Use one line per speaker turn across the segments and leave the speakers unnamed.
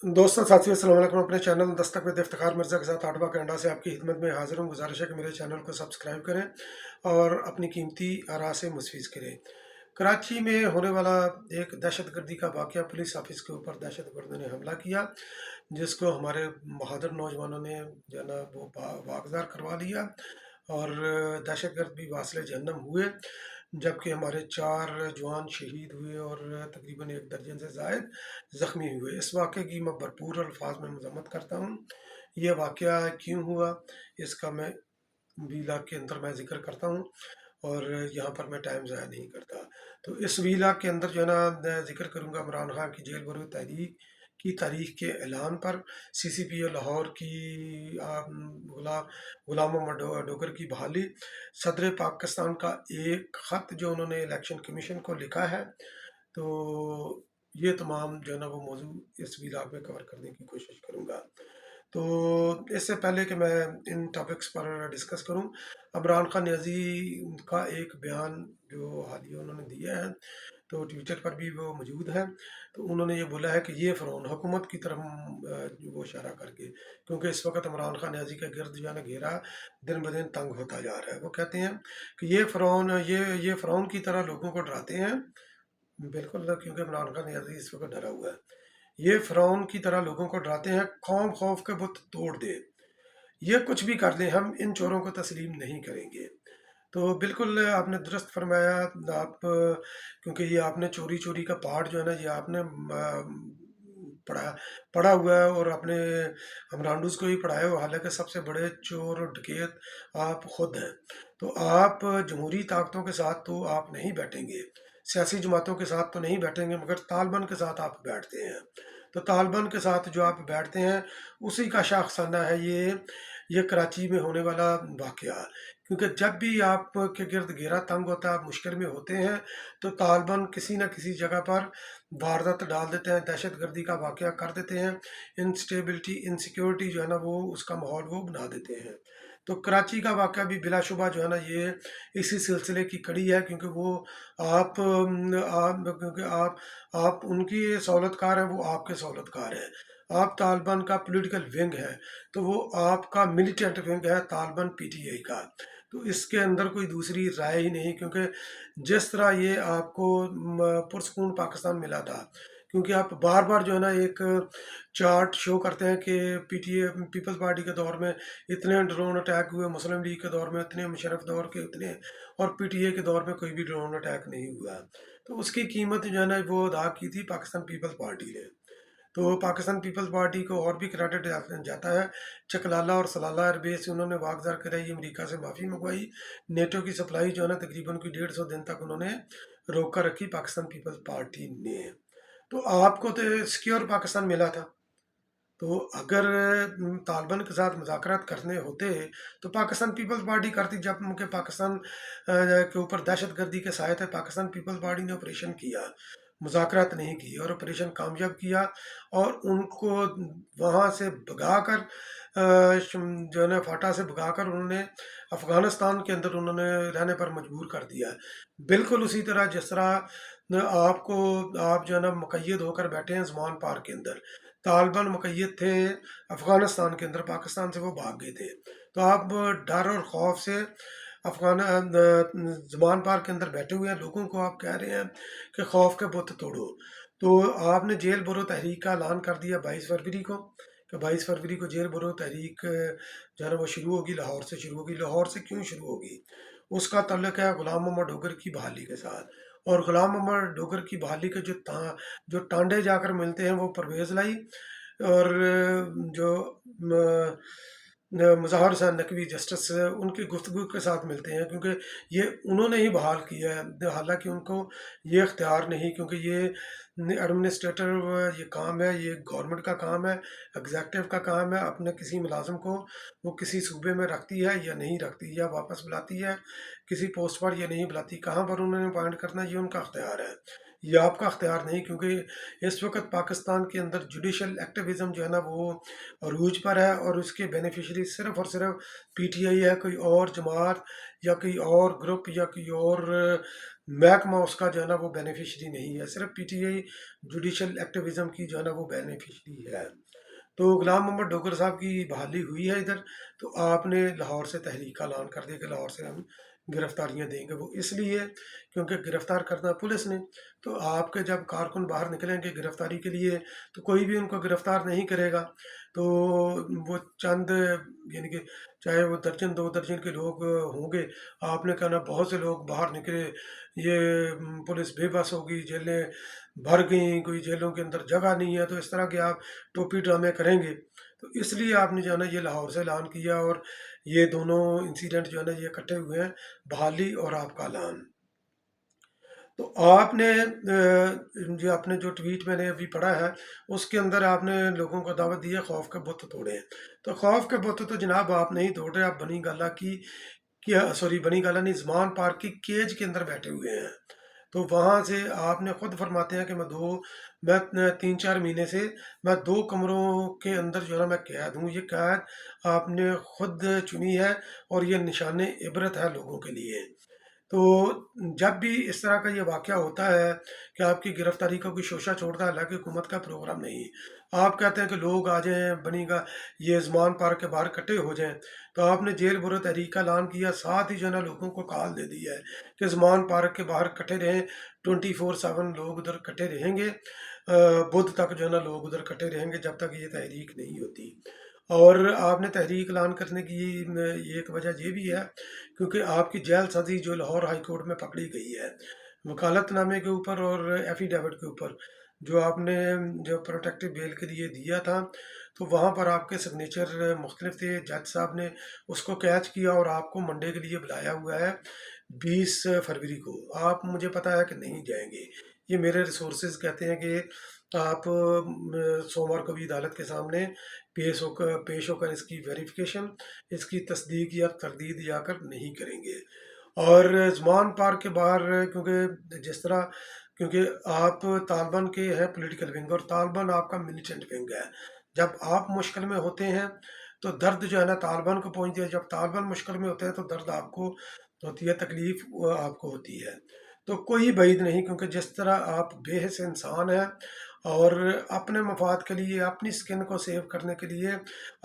दोस्तों साथियों अस्सलाम वालेकुम। अपने चैनल दस्तक विद इफ्तिखार मिर्ज़ा के साथ 8वां कनाडा से आपकी खिदमत में हाजिर हूँ। गुजारिश है कि मेरे चैनल को सब्सक्राइब करें और अपनी कीमती आरा से मुस्फिज़ करें। कराची में होने वाला एक दहशतगर्दी का वाक़या, पुलिस ऑफिस के ऊपर दहशतगर्दों ने हमला किया, जिसको हमारे बहादुर नौजवानों ने जो है ना वो वागज़ार करवा लिया और दहशतगर्द भी वासिले जहन्नम हुए, जबकि हमारे 4 जवान शहीद हुए और तकरीबन 1 दर्जन से ज़ायद ज़ख्मी हुए। इस वाक़े की मैं भरपूर अल्फाज में मज़म्मत करता हूँ। ये वाक़या क्यों हुआ, इसका मैं व्लॉग के अंदर मैं ज़िक्र करता हूँ और यहाँ पर मैं टाइम ज़ाया नहीं करता। तो इस व्लॉग के अंदर जो है ना मैं ज़िक्र करूँगा इमरान खान की जेल बरी तहरीक की तारीख के ऐलान पर, CCPO लाहौर की गुलाम मोहम्मद डोगर की बहाली, सदर पाकिस्तान का एक ख़त जो उन्होंने इलेक्शन कमीशन को लिखा है। तो ये तमाम जो है ना वो मौजू इस व्लॉग में कवर करने की कोशिश करूँगा। तो इससे पहले कि मैं इन टॉपिक्स पर डिस्कस करूं, इमरान खान नियाज़ी का एक बयान जो हालिया उन्होंने दिया है, तो ट्विटर पर भी वो मौजूद है। तो उन्होंने ये बोला है कि ये फ़िरौन हुकूमत की तरफ वो इशारा करके, क्योंकि इस वक्त इमरान खान नियाज़ी का गिरद जो है ना घेरा दिन ब दिन तंग होता जा रहा है। वो कहते हैं कि ये फ़िरौन की तरह लोगों को डराते हैं। बिल्कुल, क्योंकि इमरान खान नियाज़ी इस वक्त डरा हुआ है। ये फ़िरौन की तरह लोगों को डराते हैं, खौफ खौफ के बुत तोड़ दे, ये कुछ भी कर लें, हम इन चोरों को तस्लीम नहीं करेंगे। तो बिल्कुल आपने दुरुस्त फरमाया। आप क्योंकि ये आपने चोरी चोरी का पाठ जो है ना ये आपने पढ़ा पढ़ा हुआ है और अपने हमरांडूज को ही पढ़ाया हो, हालांकि सबसे बड़े चोर और डकैत आप खुद हैं। तो आप जमहूरी ताकतों के साथ तो आप नहीं बैठेंगे, सियासी जमातों के साथ तो नहीं बैठेंगे, मगर तालिबान के साथ आप बैठते हैं। तो तालिबान के साथ जो आप बैठते हैं उसी का शाखसाना है ये कराची में होने वाला वाक़या। क्योंकि जब भी आपके गिर्द घेरा तंग होता है, आप मुश्किल में होते हैं, तो तालिबान किसी न किसी जगह पर वारदात डाल देते हैं, दहशत गर्दी का वाक़या कर देते हैं, इंस्टेबिलिटी इंसिक्योरिटी जो है ना वो उसका माहौल वो बना देते हैं। तो कराची का वाक़या भी बिलाशुबा जो है ना ये इसी सिलसिले की कड़ी है, क्योंकि वो क्योंकि आप उनकी सहूलतकार हैं, वो आपके सहूलतकार हैं। आप तालिबान का पॉलिटिकल विंग है, तो वो आपका मिलिटेंट विंग है तालिबान PTI का। तो इसके अंदर कोई दूसरी राय ही नहीं, क्योंकि जिस तरह ये आपको पुरसकून पाकिस्तान मिला था, क्योंकि आप बार बार जो है ना एक चार्ट शो करते हैं कि PTI पीपल्स पार्टी के दौर में इतने ड्रोन अटैक हुए, मुस्लिम लीग के दौर में इतने, मुशर्रफ दौर के इतने, और PTI के दौर में कोई भी ड्रोन अटैक नहीं हुआ। तो उसकी कीमत जो है ना वो अदा की थी पाकिस्तान पीपल्स पार्टी ने। तो पाकिस्तान पीपल्स पार्टी को और भी क्रेडिट जाता है। चकलाला और सलाला एयरबेस से उन्होंने वागजार कराई, अमेरिका से माफ़ी मंगवाई, नेटो की सप्लाई जो है ना तकरीबन कोई 150 दिन तक उन्होंने रोक कर रखी पाकिस्तान पीपल्स पार्टी ने। तो आपको तो सिक्योर पाकिस्तान मिला था। तो अगर तालिबान के साथ मुज़ाकरात करने होते तो पाकिस्तान पीपल्स पार्टी करती। जब उनके पाकिस्तान के ऊपर दहशत गर्दी के साए थे, पाकिस्तान पीपल्स पार्टी ने ऑपरेशन किया, मुज़ाकरात नहीं की, और ऑपरेशन कामयाब किया और उनको वहाँ से भगा कर जो है ना फाटा से भगा कर उन्होंने अफ़गानिस्तान के अंदर उन्होंने रहने पर मजबूर कर दिया। बिल्कुल उसी तरह जिस तरह आपको आप जो है ना मुक़य्यद होकर बैठे हैं ज़मान पार के अंदर, तालिबान मुक़य्यद थे अफ़गानिस्तान के अंदर, पाकिस्तान से वो भाग गए थे। तो आप डर और खौफ से अफ़गान ज़मान पार के अंदर बैठे हुए हैं, लोगों को आप कह रहे हैं कि खौफ के बुत तोड़ो। तो आपने जेल भरो तहरीक का ऐलान कर दिया 22 फरवरी को, कि 22 फरवरी को जेल भरो तहरीक जो है ना वो शुरू होगी, लाहौर से शुरू होगी। लाहौर से क्यों शुरू होगी? उसका ताल्लुक है गुलाम मोहम्मद डोगर की बहाली के साथ, और गुलाम मोहम्मद डोगर की बहाली के जो टांडे जाकर मिलते हैं वो परवेज़ लाई और जो मुज़ाहिर हुसैन नकवी जस्टिस उनकी गुफ्तगू के साथ मिलते हैं, क्योंकि ये उन्होंने ही बहाल किया है, हालांकि उनको ये इख्तियार नहीं, क्योंकि ये एडमिनिस्ट्रेटर ये काम है, ये गवर्नमेंट का काम है, एग्जेक्टिव का काम है। अपने किसी मुलाजिम को वो किसी सूबे में रखती है या नहीं रखती, या वापस बुलाती है किसी पोस्ट पर या नहीं बुलाती, कहाँ पर उन्होंने अपॉइंट करना ये उनका इख्तियार है। یہ آپ کا اختیار نہیں، کیونکہ اس وقت پاکستان کے اندر جوڈیشل ایکٹیویزم جو ہے نا وہ عروج پر ہے، اور اس کے بینیفیشری صرف اور صرف پی ٹی آئی ہے، کوئی اور جماعت یا کوئی اور گروپ یا کوئی اور محکمہ اس کا جو ہے نا وہ بینیفیشری نہیں ہے، صرف P T I judicial activism کی جو ہے نا وہ بینیفیشری ہے۔ تو غلام محمد ڈوگر صاحب کی بحالی ہوئی ہے ادھر، تو آپ نے لاہور سے تحریک کا اعلان کر دیا کہ لاہور سے ہم گرفتاریاں دیں گے۔ وہ اس لیے کیونکہ گرفتار کرنا پولیس نے، تو آپ کے جب کارکن باہر نکلیں گے گرفتاری کے لیے تو کوئی بھی ان کو گرفتار نہیں کرے گا، تو وہ چند یعنی کہ چاہے وہ درجن دو درجن کے لوگ ہوں گے، آپ نے کہنا بہت سے لوگ باہر نکلے، یہ پولیس بے بس ہوگی، جیلیں بھر گئیں، کوئی جیلوں کے اندر جگہ نہیں ہے، تو اس طرح کے آپ ٹوپی ڈرامے کریں گے، تو اس لیے آپ نے جو ہے نا یہ لاہور سے اعلان کیا، اور یہ دونوں انسیڈنٹ جو ہے نا یہ اکٹھے ہوئے ہیں، بحالی اور آپ کا اعلان۔ تو آپ نے جو اپنے جو ٹویٹ میں نے ابھی پڑھا ہے اس کے اندر آپ نے لوگوں کو دعوت دی ہے خوف کے بت توڑیں، تو خوف کے بت تو جناب آپ نہیں توڑ رہے، آپ بنی گالہ کی کیا سوری بنی گالہ نہیں، زمان پارک کی کیج کے اندر بیٹھے ہوئے ہیں، تو وہاں سے آپ نے خود فرماتے ہیں کہ میں 3-4 مہینے سے میں 2 کمروں کے اندر جو ہے نا میں قید ہوں، یہ قید آپ نے خود چنی ہے، اور یہ نشان عبرت ہے لوگوں کے لیے۔ تو جب بھی اس طرح کا یہ واقعہ ہوتا ہے کہ آپ کی گرفتاری کا کوئی شوشہ چھوڑتا ہے، حالانکہ حکومت کا پروگرام نہیں، آپ کہتے ہیں کہ لوگ آ جائیں بنی گا یہ زمان پارک کے باہر اکٹھے ہو جائیں، تو آپ نے جیل برو تحریک کا اعلان کیا، ساتھ ہی جو ہے نا لوگوں کو کال دے دی ہے کہ زمان پارک کے باہر اکٹھے رہیں، 24/7 لوگ ادھر اکٹھے رہیں گے، بدھ تک جو ہے نا لوگ ادھر اکٹھے رہیں گے جب تک یہ تحریک نہیں ہوتی۔ اور آپ نے تحریک اعلان کرنے کی ایک وجہ یہ بھی ہے کیونکہ آپ کی جیل سازی جو لاہور ہائی کورٹ میں پکڑی گئی ہے وکالت نامے کے اوپر اور ایفیڈیوٹ کے اوپر، جو آپ نے جو پروٹیکٹیو بیل کے لیے دیا تھا، تو وہاں پر آپ کے سگنیچر مختلف تھے، جج صاحب نے اس کو کیچ کیا اور آپ کو منڈے کے لیے بلایا ہوا ہے 20 فروری کو، آپ مجھے پتا ہے کہ نہیں جائیں گے، یہ میرے ریسورسز کہتے ہیں کہ آپ سوموار کو بھی عدالت کے سامنے پیش ہو کر اس کی ویریفیکیشن، اس کی تصدیق یا تردید یا کر نہیں کریں گے۔ اور زمان پارک کے باہر کیونکہ جس طرح کیونکہ آپ طالبان کے ہیں پولیٹیکل ونگ، اور طالبان آپ کا ملیٹنٹ ونگ ہے، جب آپ مشکل میں ہوتے ہیں تو درد جو ہے نا طالبان کو پہنچتی ہے، جب طالبان مشکل میں ہوتے ہیں تو درد آپ کو ہوتی ہے، تکلیف آپ کو ہوتی ہے، تو کوئی بعید نہیں، کیونکہ جس طرح آپ بے حس انسان ہیں اور اپنے مفاد کے لیے اپنی سکن کو سیو کرنے کے لیے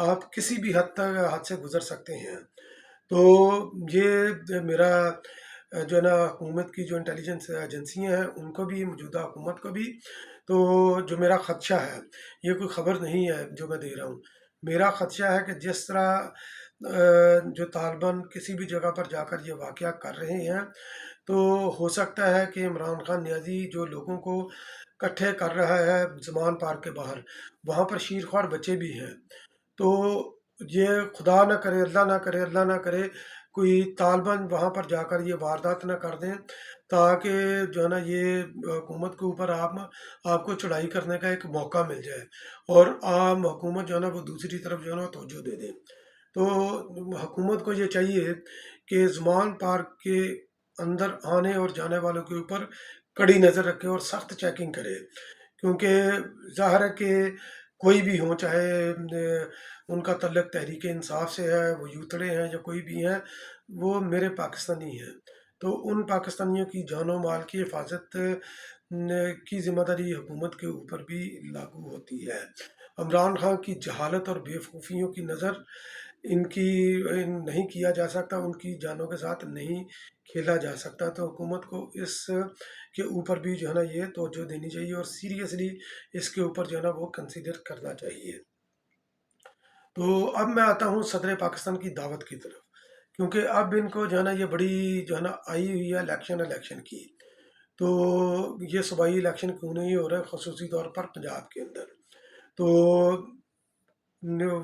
آپ کسی بھی حد تک حد سے گزر سکتے ہیں، تو یہ میرا جو ہے نا حکومت کی جو انٹیلیجنس ایجنسیاں ہیں ان کو بھی موجودہ حکومت کو بھی، تو جو میرا خدشہ ہے یہ کوئی خبر نہیں ہے جو میں دے رہا ہوں، میرا خدشہ ہے کہ جس طرح جو طالبان کسی بھی جگہ پر جا کر یہ واقعہ کر رہے ہیں، تو ہو سکتا ہے کہ عمران خان نیازی جو لوگوں کو اکٹھے کر رہا ہے زمان پارک کے باہر، وہاں پر شیرخوار بچے بھی ہیں، تو یہ خدا نہ کرے اللہ نہ کرے اللہ نہ کرے کوئی طالبان وہاں پر جا کر یہ واردات نہ کر دیں، تاکہ جو ہے نا یہ حکومت کے اوپر آپ کو چڑھائی کرنے کا ایک موقع مل جائے، اور عام حکومت جو ہے نا وہ دوسری طرف جو ہے نا توجہ دے دے، تو حکومت کو یہ چاہیے کہ زمان پارک کے اندر آنے اور جانے والوں کے اوپر کڑی نظر رکھے اور سخت چیکنگ کرے، کیونکہ ظاہر ہے کہ کوئی بھی ہوں، چاہے ان کا تعلق تحریک انصاف سے ہے، وہ یوتڑے ہیں یا کوئی بھی ہیں، وہ میرے پاکستانی ہیں، تو ان پاکستانیوں کی جان و مال کی حفاظت کی ذمہ داری حکومت کے اوپر بھی لاگو ہوتی ہے۔ عمران خان کی جہالت اور بے وقوفیوں کی نظر نہیں کیا جا سکتا، ان کی جانوں کے ساتھ نہیں کھیلا جا سکتا، تو حکومت کو اس کے اوپر بھی جو ہے نا یہ توجہ دینی چاہیے اور سیریسلی اس کے اوپر جو ہے نا وہ کنسیڈر کرنا چاہیے۔ تو اب میں آتا ہوں صدر پاکستان کی دعوت کی طرف، کیونکہ اب ان کو جو ہے نا یہ بڑی جو ہے نا آئی ہوئی ہے الیکشن کی، تو یہ صوبائی الیکشن کیوں نہیں ہو رہا ہے خصوصی طور پر پنجاب کے اندر، تو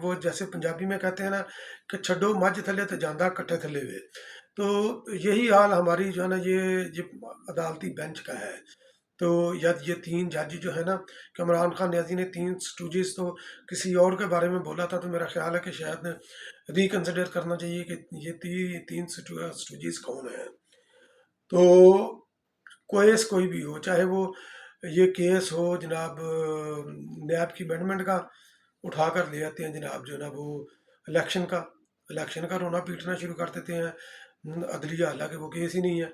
وہ جیسے پنجابی میں کہتے ہیں نا کہ چھڈو مجھ تھلے تو جاندہ کٹھے تھلے ہوئے، تو یہی حال ہماری جو ہے نا یہ عدالتی بینچ کا ہے، تو یہ 3 جج جو ہے نا کہ عمران خان نیازی نے 3 سٹوجز تو کسی اور کے بارے میں بولا تھا، تو میرا خیال ہے کہ شاید ریکنسیڈر کرنا چاہیے کہ یہ 3 سٹوجز کون ہیں، تو केस कोई भी हो, चाहे वो ये केस हो जनाब नैब की अमेंडमेंट का, उठा कर ले आते हैं जनाब जो है ना वो इलेक्शन का, इलेक्शन का रोना पीटना शुरू कर देते हैं अदलिया, हालांकि वो केस ही नहीं है।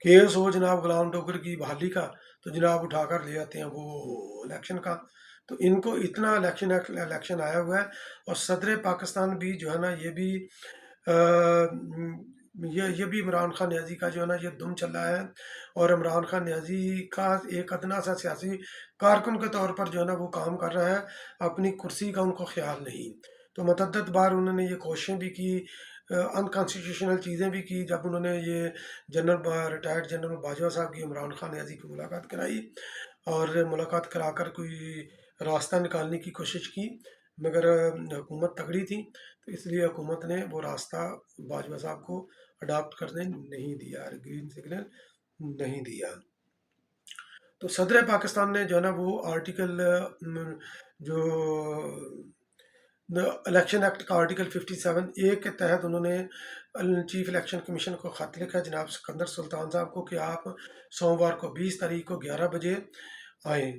केस हो जनाब गुलाम डोगर की बहाली का, तो जनाब उठा कर ले आते हैं वो इलेक्शन का। तो इनको इतना इलेक्शन आया हुआ है। और सदर पाकिस्तान भी जो है ना ये भी ये भी इमरान खान न्याजी का जो है ना ये दुम चल रहा है। और इमरान खान न्याजी का एक अदना सा सियासी कारकुन के तौर पर जो है ना वो काम कर रहा है, अपनी कुर्सी का उनको ख्याल नहीं। तो मतअद्दद बार उन्होंने ये कोशिशें भी की, अनकॉन्स्टिट्यूशनल चीज़ें भी की, जब उन्होंने ये रिटायर्ड जनरल बाजवा साहब की इमरान खान न्याजी की मुलाकात कराई, और मुलाकात कराकर कोई रास्ता निकालने की कोशिश की, मगर हुकूमत तगड़ी थी, तो इसलिए हुकूमत ने वो रास्ता बाजवा साहब को अडाप्ट करने नहीं दिया, ग्रीन सिग्नल नहीं दिया। तो सदर पाकिस्तान ने जो है ना वो आर्टिकल जो इलेक्शन एक्ट का आर्टिकल 57A के तहत उन्होंने चीफ इलेक्शन कमीशन को ख़त लिखा जनाब सिकंदर सुल्तान साहब को कि आप सोमवार को 20 तारीख को 11 बजे आए।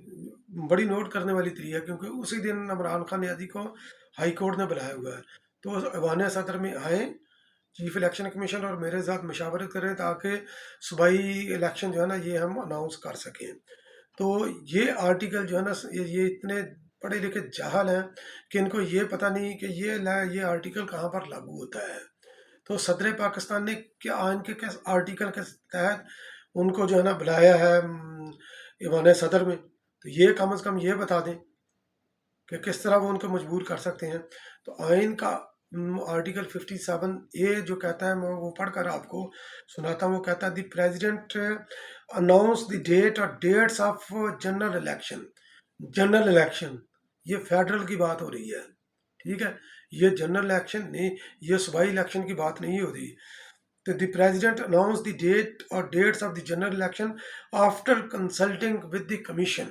बड़ी नोट करने वाली तारीख है, क्योंकि उसी दिन इमरान खान न्याजी को हाई कोर्ट ने बुलाया हुआ है। तो ऐवान सदर में आए चीफ इलेक्शन कमीशन और मेरे साथ मशावरत करें, ताकि सूबाई इलेक्शन जो है ना ये हम अनाउंस कर सकें। तो ये आर्टिकल जो है ना ये इतने पढ़े लिखे जाहल हैं कि इनको ये पता नहीं कि ये आर्टिकल कहाँ पर लागू होता है। तो सदर पाकिस्तान ने क्या आइन के किस आर्टिकल के तहत उनको जो है ना बुलाया है ईवान सदर में, तो ये कम से कम ये बता दें कि किस तरह वो उनको मजबूर कर सकते हैं। तो आइन का आर्टिकल 57A जो कहता है, मैं वो पढ़ कर आपको सुनाता हूँ। वो कहता है the president announce the date और dates of general election. General election ये फेडरल की बात हो रही है, ठीक है, ये जनरल इलेक्शन नहीं, ये सूबाई इलेक्शन की बात नहीं हो रही। तो the president announce the date और dates of the general election after consulting with the commission,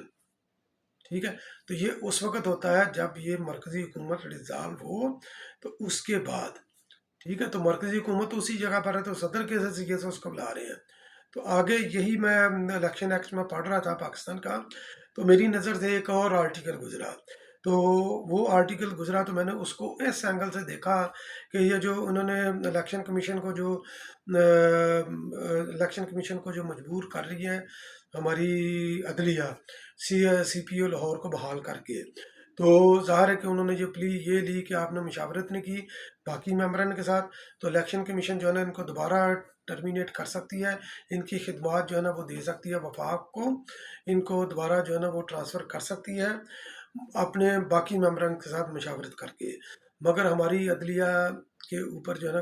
ठीक है। तो ये उस वक्त होता है जब ये मरकजी हुकूमत डिज़ाल्व हो, तो उसके बाद, ठीक है। तो मरकजी हुकूमत उसी जगह पर है, तो सदर के जरिए से उसको बुला रहे हैं। तो आगे यही मैं इलेक्शन एक्ट में पढ़ रहा था पाकिस्तान का, तो मेरी नज़र से एक और आर्टिकल गुजरा। तो वो आर्टिकल गुजरा तो मैंने उसको इस एंगल से देखा कि ये जो उन्होंने इलेक्शन कमीशन को जो मजबूर कर रही है हमारी अदलिया, CPO लाहौर को बहाल करके, तो ज़ाहिर है कि उन्होंने ये ली कि आपने मुशावरत नहीं की बाकी मेम्बरन के साथ, तो इलेक्शन कमीशन जो है ना इनको दोबारा टर्मिनेट कर सकती है, इनकी खिदमत जो है ना वो दे सकती है वफाक को, इनको दोबारा जो है ना वो ट्रांसफ़र कर सकती है अपने बाकी मेम्बरन के साथ मशावरत करके। मगर हमारी अदलिया के ऊपर जो है ना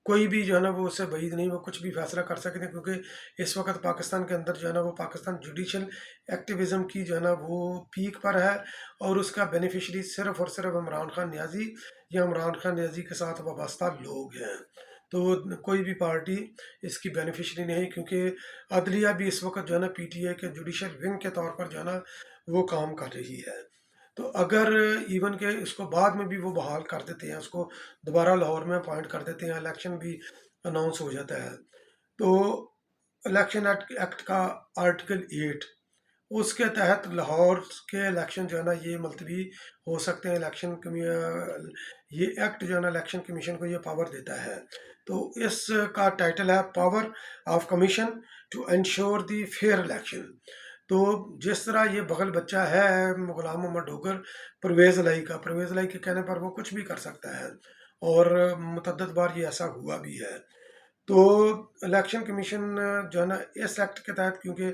कोई भी जो है ना वो उससे बईद नहीं, वो कुछ भी फैसला कर सकते हैं, क्योंकि इस वक्त पाकिस्तान के अंदर जो है ना वो पाकिस्तान जुडिशल एक्टिविज़म की जो है ना वो पीक पर है, और उसका बेनिफिशरी सिर्फ और सिर्फ इमरान खान न्याजी या इमरान खान न्याजी के साथ वाबस्ता लोग हैं। तो कोई भी पार्टी इसकी बेनिफिशरी नहीं, क्योंकि अदलिया भी इस वक्त जो है ना PTI के जुडिशल विंग के तौर पर जो है ना वो काम कर रही है। तो अगर इवन के इसको बाद में भी वो बहाल कर देते हैं, उसको दोबारा लाहौर में अपॉइंट कर देते हैं, इलेक्शन भी अनाउंस हो जाता है, तो इलेक्शन एक्ट का आर्टिकल 8 उसके तहत लाहौर के इलेक्शन जो है ना ये मुलतवी हो सकते हैं। ये एक्ट जो है ना इलेक्शन कमीशन को ये पावर देता है। तो इसका टाइटल है power of commission to ensure the fair election. तो जिस तरह ये बगल बच्चा है गुलाम मोहम्मद डोगर परवेज़ लाई के कहने पर वो कुछ भी कर सकता है, और मुतअद्दिद बार ये ऐसा हुआ भी है। तो इलेक्शन कमीशन जो है ना इस एक्ट के तहत, क्योंकि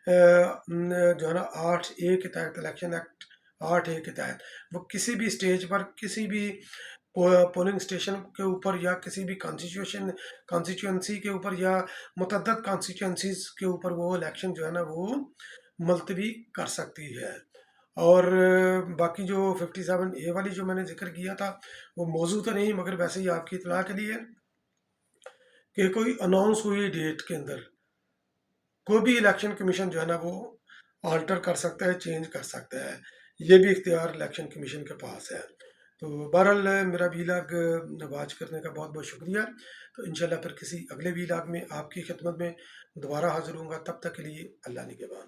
जो है ना 8A के तहत, इलेक्शन एक्ट 8A के तहत वो किसी भी स्टेज पर किसी भी पोलिंग स्टेशन के ऊपर या किसी भी कॉन्स्टिट्यूंसी के ऊपर या मुतअद्दिद कॉन्स्टिट्यूंसीज के ऊपर वो इलेक्शन जो है ना वो मुलतवी कर सकती है। और बाकी जो 57A वाली जो मैंने जिक्र किया था वो मौजू तो नहीं, मगर वैसे ही आपकी इतला के लिए कि कोई अनाउंस हुई डेट के अंदर कोई भी इलेक्शन कमीशन जो है ना वो आल्टर कर सकता है, चेंज कर सकता है, ये भी इख्तियार इलेक्शन कमीशन के पास है। तो बहरहाल मेरा वीलाग वाच करने का बहुत बहुत शुक्रिया। तो इंशाल्लाह फिर किसी अगले वीलाग में आपकी खिदमत में دوبارہ حاضر ہوں گا، تب تک کے لیے اللہ نگہبان۔